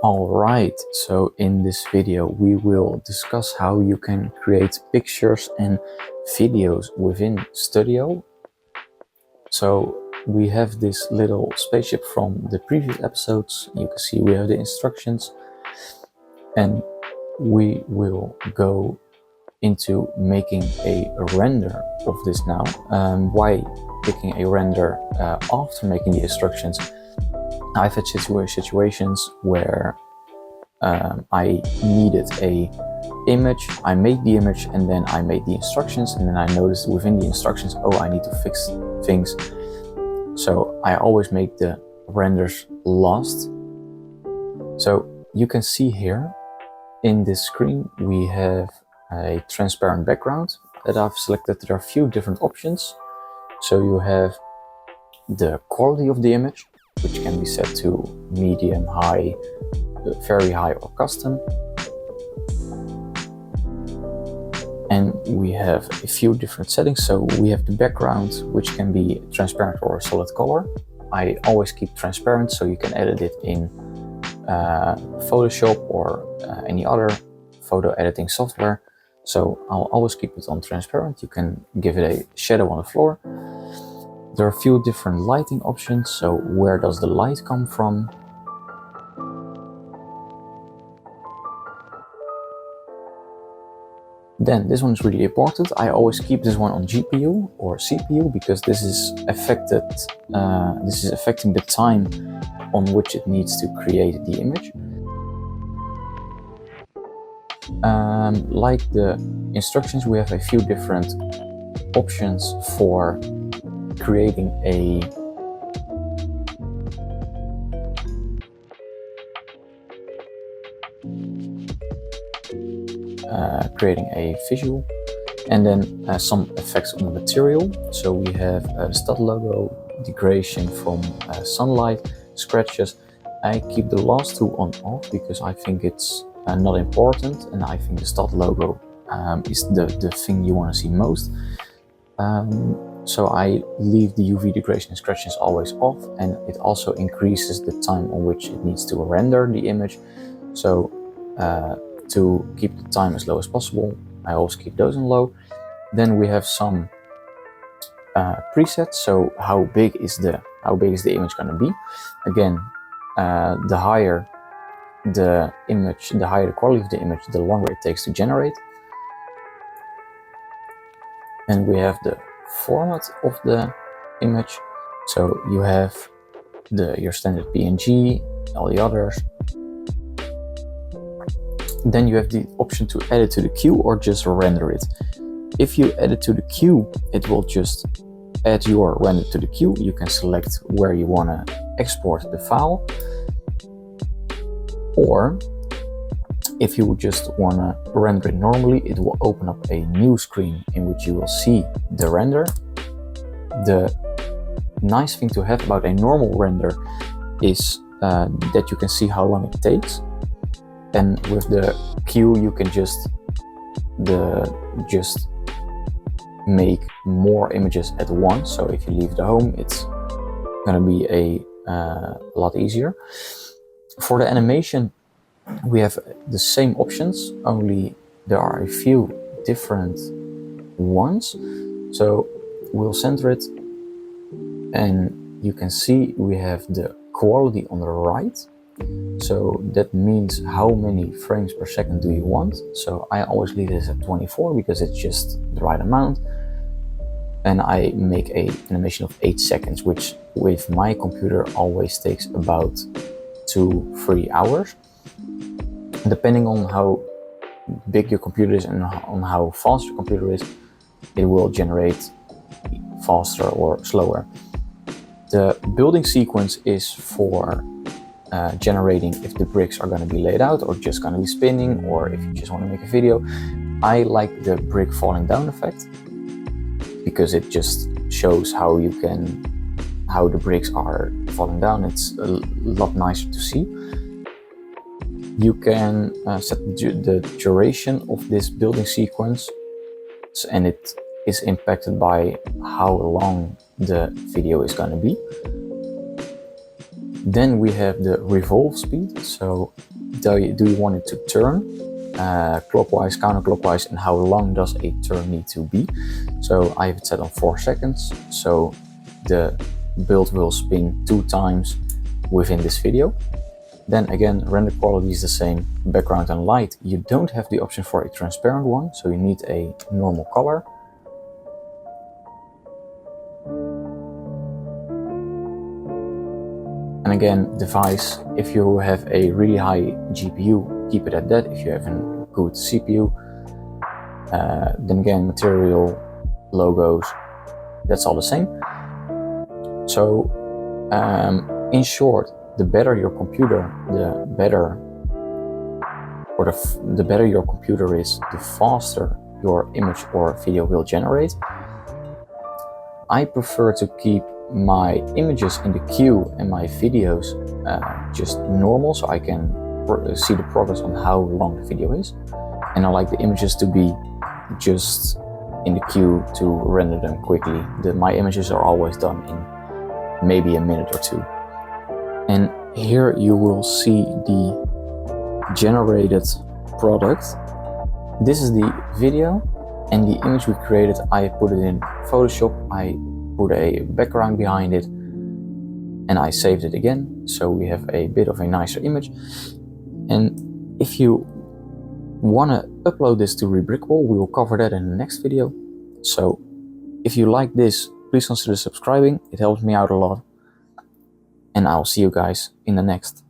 Alright, so in this video we will discuss how you can create pictures and videos within Studio. So we have this little spaceship from the previous episodes. You can see we have the instructions, and we will go into making a render of this now. Why picking a render after making the instructions? I've had situations where I needed a image, I made the image, and then I made the instructions, and then I noticed within the instructions, oh, I need to fix things. So I always make the renders last. So you can see here in this screen we have a transparent background that I've selected. There are a few different options. So you have the quality of the image, which can be set to medium, high, very high, or custom. And we have a few different settings. So we have the background, which can be transparent or a solid color. I always keep transparent, so you can edit it in Photoshop or any other photo editing software. So I'll always keep it on transparent. You can give it a shadow on the floor. There are a few different lighting options. So where does the light come from? Then this one is really important. I always keep this one on GPU or CPU because this is affecting the time on which it needs to create the image. Like the instructions, we have a few different options for creating a visual, and then some effects on the material. So we have stud logo, degradation from sunlight, scratches. I keep the last two on off because I think it's not important, and I think the stud logo is the thing you want to see most. So I leave the UV degradation and scratches always off, and it also increases the time on which it needs to render the image. So to keep the time as low as possible, I always keep those on low. Then we have some presets. So how big is the image going to be? Again, the higher the image, the higher the quality of the image, the longer it takes to generate. And we have the format of the image. So you have your standard PNG, all the others. Then you have the option to add it to the queue or just render it. If you add it to the queue, it will just add your render to the queue. You can select where you want to export the file. Or if you just want to render it normally, it will open up a new screen in which you will see the render. The nice thing to have about a normal render is that you can see how long it takes. And with the queue, you can just make more images at once. So if you leave the home, it's gonna be a lot easier. For the animation, we have the same options, only there are a few different ones. So we'll center it, and you can see we have the quality on the right. So that means how many frames per second do you want. So I always leave this at 24 because it's just the right amount. And I make an animation of 8 seconds, which with my computer always takes about 2-3 hours. Depending on how big your computer is and on how fast your computer is, it will generate faster or slower. The building sequence is for generating if the bricks are going to be laid out or just going to be spinning, or if you just want to make a video. I like the brick falling down effect because it just shows how the bricks are falling down. It's a lot nicer to see. You can set the duration of this building sequence, and it is impacted by how long the video is going to be. Then we have the revolve speed. So do you want it to turn clockwise, counterclockwise, and how long does a turn need to be? So I have it set on 4 seconds. So the build will spin 2 times within this video. Then again, render quality is the same, background and light. You don't have the option for a transparent one, so you need a normal color. And again, device, if you have a really high GPU, keep it at that. If you have a good CPU, then again, material, logos, that's all the same. So in short, the better your computer, the better your computer is, the faster your image or video will generate. I prefer to keep my images in the queue and my videos just normal, so I can see the progress on how long the video is. And I like the images to be just in the queue to render them quickly. My images are always done in maybe a minute or 2. And here you will see the generated product. This is the video, and the image we created, I put it in Photoshop, I put a background behind it, and I saved it again. So we have a bit of a nicer image. And if you want to upload this to Rebrickable, we will cover that in the next video. So if you like this, please consider subscribing. It helps me out a lot. And I'll see you guys in the next.